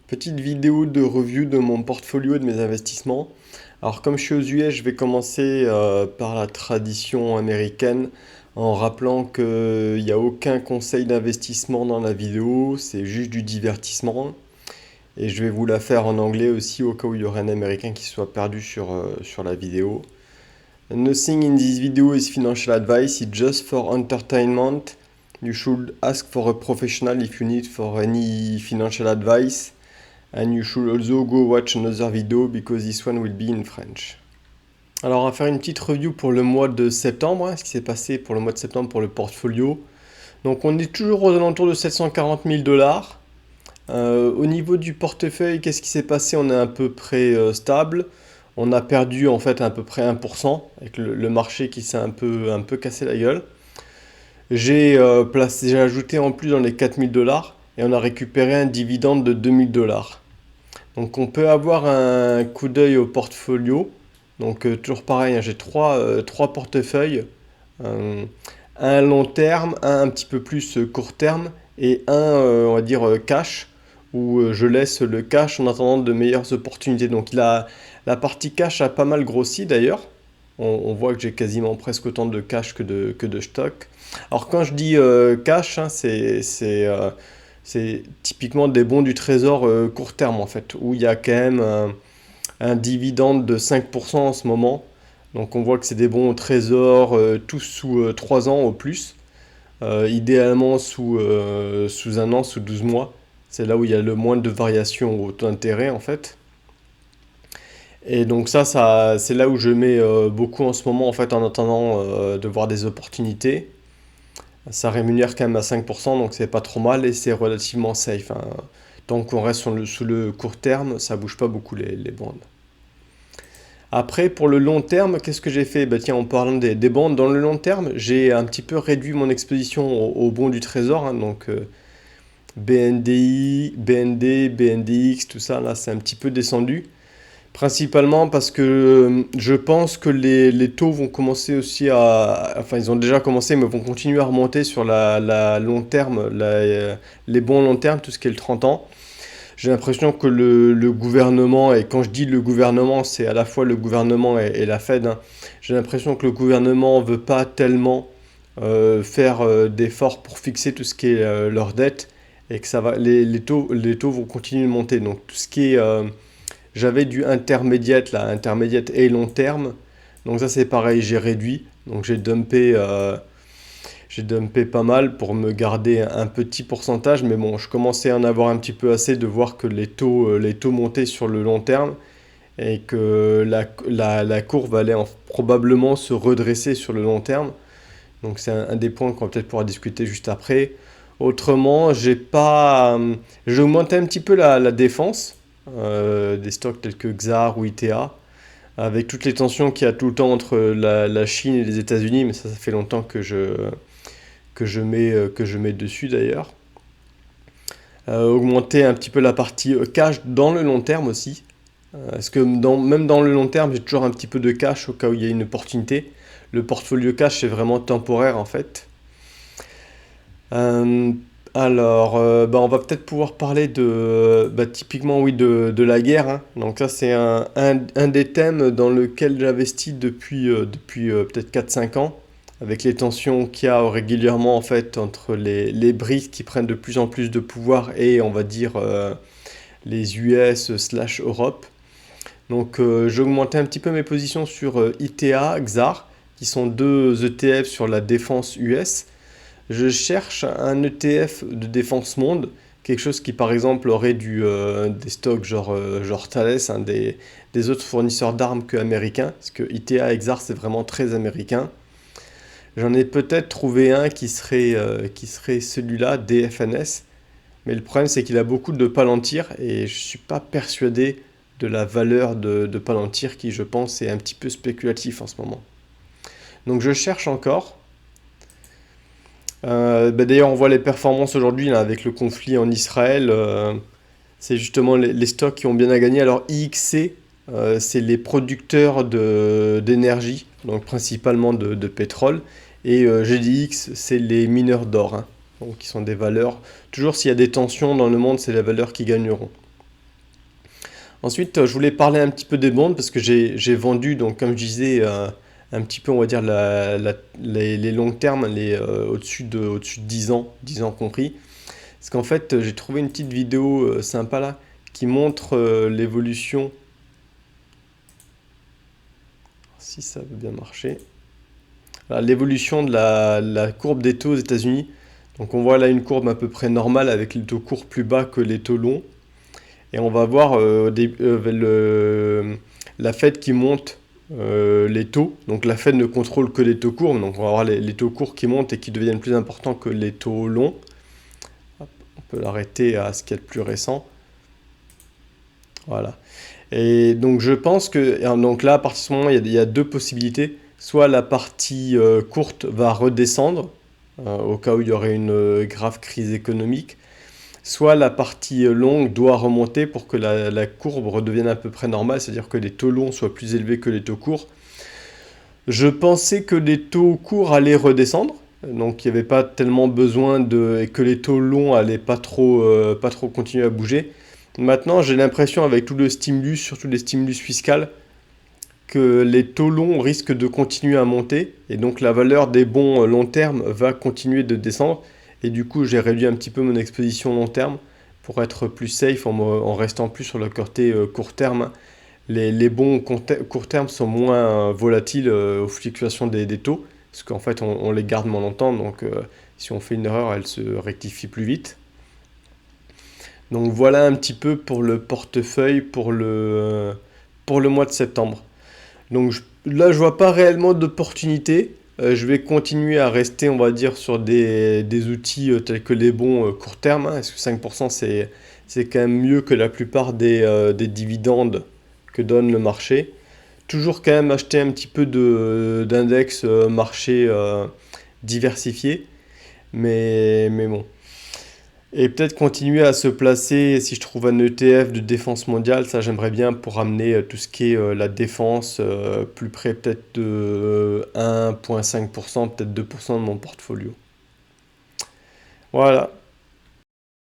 Petite vidéo de review de mon portfolio et de mes investissements. Alors comme je suis aux US, je vais commencer par la tradition américaine en rappelant qu'il n'y a aucun conseil d'investissement dans la vidéo, c'est juste du divertissement. Et je vais vous la faire en anglais aussi au cas où il y aurait un américain qui soit perdu sur la vidéo. Nothing in this video is financial advice, it's just for entertainment. You should ask for a professional if you need for any financial advice. And you should also go watch another video because this one will be in French. Alors on va faire une petite review pour le mois de septembre, ce qui s'est passé pour le mois de septembre pour le portfolio. Donc on est toujours aux alentours de 740 000 dollars. Au niveau du portefeuille, qu'est-ce qui s'est passé? On est à peu près stable. On a perdu en fait à peu près 1% avec le marché qui s'est un peu cassé la gueule. J'ai ajouté en plus dans les 4000 dollars et on a récupéré un dividende de 2000 dollars. Donc on peut avoir un coup d'œil au portfolio. Donc toujours pareil, hein, j'ai trois portefeuilles. Un long terme, un petit peu plus court terme et on va dire cash, où je laisse le cash en attendant de meilleures opportunités. Donc la partie cash a pas mal grossi d'ailleurs. On voit que j'ai quasiment presque autant de cash que de stock. Alors quand je dis cash, hein, c'est typiquement des bons du trésor court terme en fait, où il y a quand même un dividende de 5% en ce moment. Donc on voit que c'est des bons au trésor, tous sous 3 ans au plus. Idéalement sous un an, sous 12 mois. C'est là où il y a le moins de variations au taux d'intérêt en fait. Et donc c'est là où je mets beaucoup en ce moment en fait en attendant de voir des opportunités. Ça rémunère quand même à 5%, donc c'est pas trop mal et c'est relativement safe, hein. Tant qu'on reste sous le court terme, ça bouge pas beaucoup les bandes. Après, pour le long terme, qu'est-ce que j'ai fait? Bah tiens, en parlant des bandes, dans le long terme, j'ai un petit peu réduit mon exposition aux bons du trésor, hein, donc BNDI, BND, BNDX, tout ça, là, c'est un petit peu descendu. Principalement parce que je pense que les taux vont commencer aussi enfin ils ont déjà commencé mais vont continuer à remonter sur la long terme, les bons long terme, tout ce qui est le 30 ans. J'ai l'impression que le gouvernement, et quand je dis le gouvernement, c'est à la fois le gouvernement et la Fed, hein. J'ai l'impression que le gouvernement veut pas tellement faire d'efforts pour fixer tout ce qui est leur dette et que les taux vont continuer de monter. Donc tout ce qui est j'avais du intermédiate là, intermédiate et long terme. Donc ça c'est pareil, j'ai réduit. Donc j'ai dumpé pas mal pour me garder un petit pourcentage. Mais bon, je commençais à en avoir un petit peu assez de voir que les taux montaient sur le long terme et que la courbe allait probablement se redresser sur le long terme. Donc c'est un des points qu'on va peut-être pouvoir discuter juste après. Autrement, j'ai augmenté un petit peu la défense des stocks tels que XAR ou ITA, avec toutes les tensions qu'il y a tout le temps entre la Chine et les États-Unis, mais ça fait longtemps que je mets dessus d'ailleurs. Augmenter un petit peu la partie cash dans le long terme aussi. Parce que même dans le long terme, j'ai toujours un petit peu de cash au cas où il y a une opportunité. Le portfolio cash, c'est vraiment temporaire en fait. Euh, bah, on va peut-être pouvoir parler typiquement oui, de la guerre, hein. Donc ça, c'est un des thèmes dans lequel j'investis depuis peut-être 4 5 ans, avec les tensions qu'il y a régulièrement en fait entre les BRICS qui prennent de plus en plus de pouvoir et on va dire les US/slash Europe. Donc j'ai augmenté un petit peu mes positions sur ITA, XAR, qui sont deux ETF sur la défense US. Je cherche un ETF de défense monde, quelque chose qui par exemple aurait des stocks genre Thales, hein, des autres fournisseurs d'armes que américains, parce que ITA XAR c'est vraiment très américain. J'en ai peut-être trouvé un qui serait celui-là, DFNS, mais le problème c'est qu'il a beaucoup de Palantir et je suis pas persuadé de la valeur de Palantir qui je pense est un petit peu spéculatif en ce moment. Donc je cherche encore. Bah d'ailleurs, on voit les performances aujourd'hui là, avec le conflit en Israël. C'est justement les stocks qui ont bien à gagner. Alors IXC, c'est les producteurs d'énergie, donc principalement de pétrole. Et GDX, c'est les mineurs d'or, hein, donc qui sont des valeurs. Toujours s'il y a des tensions dans le monde, c'est les valeurs qui gagneront. Ensuite, je voulais parler un petit peu des bonds parce que j'ai vendu, donc comme je disais, un petit peu, on va dire, les longs termes, au-dessus de 10 ans compris. Parce qu'en fait, j'ai trouvé une petite vidéo sympa là qui montre l'évolution, si ça veut bien marcher, voilà, l'évolution de la courbe des taux aux États-Unis. Donc on voit là une courbe à peu près normale avec les taux courts plus bas que les taux longs. Et on va voir la Fed qui monte les taux. Donc la Fed ne contrôle que les taux courts. Donc on va voir les taux courts qui montent et qui deviennent plus importants que les taux longs. Hop, on peut l'arrêter à ce qui est le plus récent. Voilà. Et donc je pense que donc là, à partir de ce moment, il y a deux possibilités. Soit la partie courte va redescendre, au cas où il y aurait une grave crise économique, soit la partie longue doit remonter pour que la courbe redevienne à peu près normale, c'est-à-dire que les taux longs soient plus élevés que les taux courts. Je pensais que les taux courts allaient redescendre, donc il n'y avait pas tellement besoin et que les taux longs allaient pas trop continuer à bouger. Maintenant, j'ai l'impression avec tout le stimulus, surtout les stimulus fiscaux, que les taux longs risquent de continuer à monter et donc la valeur des bons long terme va continuer de descendre. Et du coup, j'ai réduit un petit peu mon exposition long terme pour être plus safe en restant plus sur le côté court terme. Les bons court terme sont moins volatiles aux fluctuations des taux, parce qu'en fait, on les garde moins longtemps, donc si on fait une erreur, elle se rectifie plus vite. Donc voilà un petit peu pour le portefeuille pour le mois de septembre. Donc là, je vois pas réellement d'opportunité. Je vais continuer à rester, on va dire, sur des outils tels que les bons court terme, hein. Parce que 5%, c'est quand même mieux que la plupart des dividendes que donne le marché. Toujours quand même acheter un petit peu d'index marché diversifié. Mais bon. Et peut-être continuer à se placer, si je trouve un ETF de défense mondiale, ça j'aimerais bien pour amener tout ce qui est la défense plus près peut-être de 1,5%, peut-être 2% de mon portfolio. Voilà.